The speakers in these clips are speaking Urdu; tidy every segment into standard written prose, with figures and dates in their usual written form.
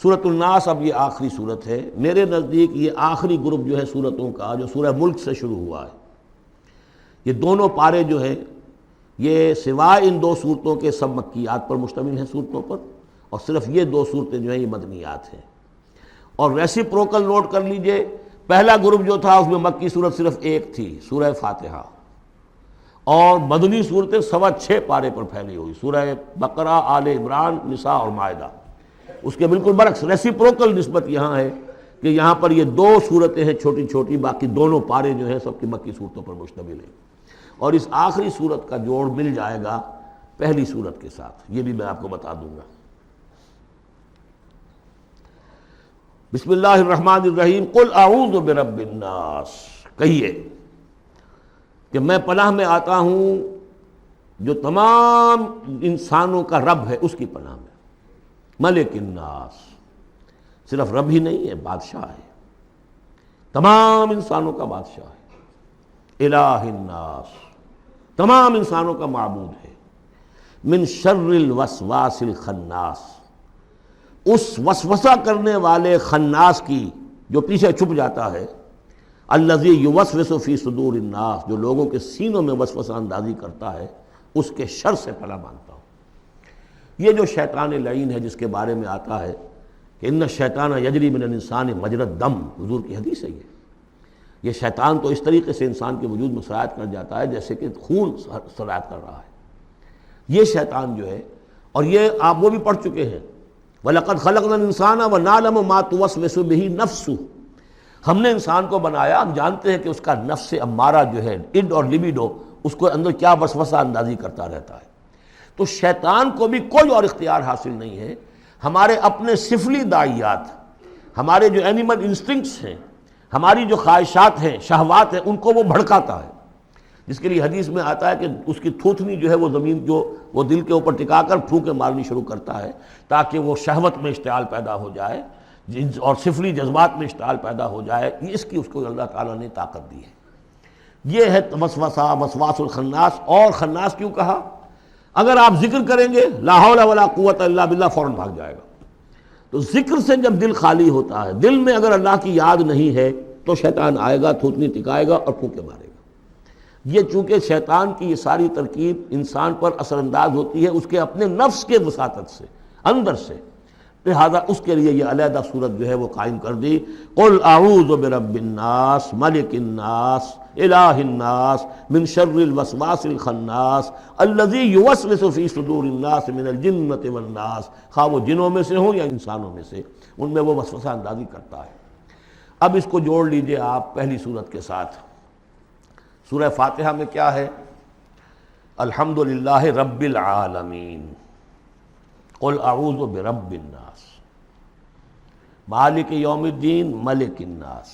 سورۃ الناس اب یہ آخری صورت ہے میرے نزدیک، یہ آخری گروپ جو ہے صورتوں کا جو سورہ ملک سے شروع ہوا ہے۔ یہ دونوں پارے جو ہیں یہ سوائے ان دو صورتوں کے سب مکیات پر مشتمل ہیں صورتوں پر، اور صرف یہ دو صورتیں جو ہیں یہ مدنیات ہیں۔ اور ریسیپروکل نوٹ کر لیجئے، پہلا گروپ جو تھا اس میں مکی صورت صرف ایک تھی، سورہ فاتحہ، اور مدنی صورتیں 6.25 پارے پر پھیلی ہوئی، سورہ بقرہ، آل عمران، نساء اور مائدہ۔ اس کے بالکل برعکس ریسیپروکل نسبت یہاں ہے کہ یہاں پر یہ دو صورتیں ہیں چھوٹی چھوٹی، باقی دونوں پارے جو ہیں سب کی مکی صورتوں پر مشتمل ہیں، اور اس آخری صورت کا جوڑ مل جائے گا پہلی صورت کے ساتھ، یہ بھی میں آپ کو بتا دوں گا۔ بسم اللہ الرحمن الرحیم، قل اعوذ برب الناس، کہیے کہ میں پناہ میں آتا ہوں جو تمام انسانوں کا رب ہے اس کی پناہ میں۔ ملک الناس، صرف رب ہی نہیں ہے، بادشاہ ہے، تمام انسانوں کا بادشاہ ہے۔ الہ الناس، تمام انسانوں کا معبود ہے۔ من شر الوسواس الخناس، اس وسوسہ کرنے والے خناس کی جو پیچھے چھپ جاتا ہے، الذی یوسوس فی صدور الناس، جو لوگوں کے سینوں میں وسوسہ اندازی کرتا ہے، اس کے شر سے پناہ مانگتا ہوں۔ یہ جو شیطان لعین ہے جس کے بارے میں آتا ہے کہ ان الشیطان یجری من الانسان مجری الدم، حضور کی حدیث ہے یہ شیطان تو اس طریقے سے انسان کے وجود میں سرایت کر جاتا ہے جیسے کہ خون سرایت کر رہا ہے۔ یہ شیطان جو ہے، اور یہ آپ وہ بھی پڑھ چکے ہیں، وَلَقَدْ خَلَقْنَا الْإِنسَانَ وَنَعْلَمُ مَا تُوَسْوِسُ بِهِ نَفْسُهُ، ہم نے انسان کو بنایا، ہم جانتے ہیں کہ اس کا نفس امارہ جو ہے، اڈ اور لیبیڈو، اس کو اندر کیا وسوسہ اندازی کرتا رہتا ہے۔ تو شیطان کو بھی کوئی اور اختیار حاصل نہیں ہے، ہمارے اپنے سفلی داعیات، ہمارے جو اینیمل انسٹنکٹس ہیں، ہماری جو خواہشات ہیں، شہوات ہیں، ان کو وہ بھڑکاتا ہے، جس کے لیے حدیث میں آتا ہے کہ اس کی تھوتنی جو ہے وہ زمین جو وہ دل کے اوپر ٹکا کر پھونکے مارنی شروع کرتا ہے تاکہ وہ شہوت میں اشتعال پیدا ہو جائے اور سفلی جذبات میں اشتعال پیدا ہو جائے۔ اس کی اس کو اللہ تعالیٰ نے طاقت دی ہے۔ یہ ہے وسوسہ، وسواس الخناس۔ اور خناس کیوں کہا؟ اگر آپ ذکر کریں گے لا حول ولا قوت الا باللہ، فوراً بھاگ جائے گا۔ تو ذکر سے جب دل خالی ہوتا ہے، دل میں اگر اللہ کی یاد نہیں ہے تو شیطان آئے گا، تھوتنی ٹکائے گا اور پھونکے مارے گا۔ یہ چونکہ شیطان کی یہ ساری ترکیب انسان پر اثر انداز ہوتی ہے اس کے اپنے نفس کے وساطت سے، اندر سے، لہذا اس کے لیے یہ علیحدہ صورت جو ہے وہ قائم کر دی۔ قل اعوذ برب الناس، ملک الناس، الہ الناس، من شر الوسواس الخناس، الذی یوسوس فی صدور الناس من الجنۃ والناس، خواہ وہ جنوں میں سے ہوں یا انسانوں میں سے، ان میں وہ وسوسہ اندازی کرتا ہے۔ اب اس کو جوڑ لیجئے آپ پہلی صورت کے ساتھ۔ سورہ فاتحہ میں کیا ہے؟ الحمدللہ رب العالمین، قل اعوذ برب الناس، مالک یوم الدین، ملک الناس،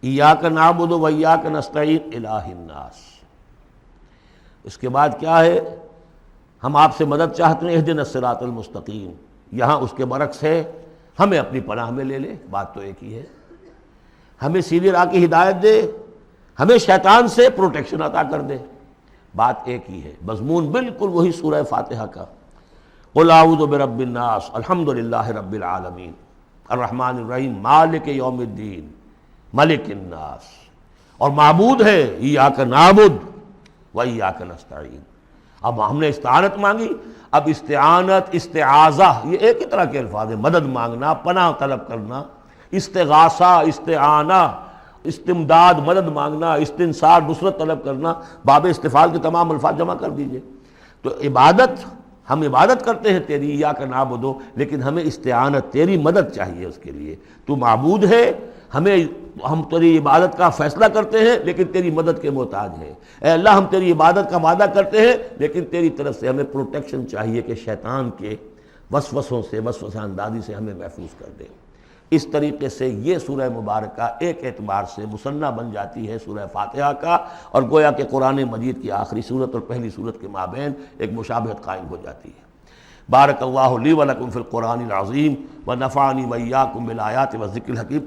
ایاک نعبد و ایاک نستعین، الہ الناس۔ اس کے بعد کیا ہے؟ ہم آپ سے مدد چاہتے ہیں، اہدنا الصراط المستقیم۔ یہاں اس کے برعکس ہے، ہمیں اپنی پناہ میں لے لے، بات تو ایک ہی ہے، ہمیں سیدھی راہ کی ہدایت دے، ہمیں شیطان سے پروٹیکشن عطا کر دے، بات ایک ہی ہے، مضمون بالکل وہی سورہ فاتحہ کا۔ قل اعوذ برب الناس، الحمدللہ رب العالمین، الرحمن الرحیم، مالک یوم الدین، ملک الناس، اور معبود ہے ایاک نعبد و ایاک نستعین۔ اب ہم نے استعانت مانگی، اب استعانت، استعاذہ، یہ ایک ہی طرح کے الفاظ ہیں، مدد مانگنا، پناہ طلب کرنا، استغاثہ، استعانہ، استمداد، مدد مانگنا، استنصار، نصرت طلب کرنا، باب استفعال کے تمام الفاظ جمع کر دیجئے۔ تو عبادت، ہم عبادت کرتے ہیں تیری، ایاک نعبد، لیکن ہمیں استعانت، تیری مدد چاہیے اس کے لیے۔ تو معبود ہے، ہم تیری عبادت کا فیصلہ کرتے ہیں لیکن تیری مدد کے محتاج ہیں۔ اے اللہ، ہم تیری عبادت کا وعدہ کرتے ہیں لیکن تیری طرف سے ہمیں پروٹیکشن چاہیے کہ شیطان کے وسوسوں سے، وسوسہ اندازی سے ہمیں محفوظ کر دے۔ اس طریقے سے یہ سورہ مبارکہ ایک اعتبار سے مثنیٰ بن جاتی ہے سورہ فاتحہ کا، اور گویا کہ قرآن مجید کی آخری صورت اور پہلی صورت کے مابین ایک مشابہت قائم ہو جاتی ہے۔ بارک اللہ لی و لکم فی القرآن العظیم و نفعنی و ایاکم بالآیات و ذکر الحکیم۔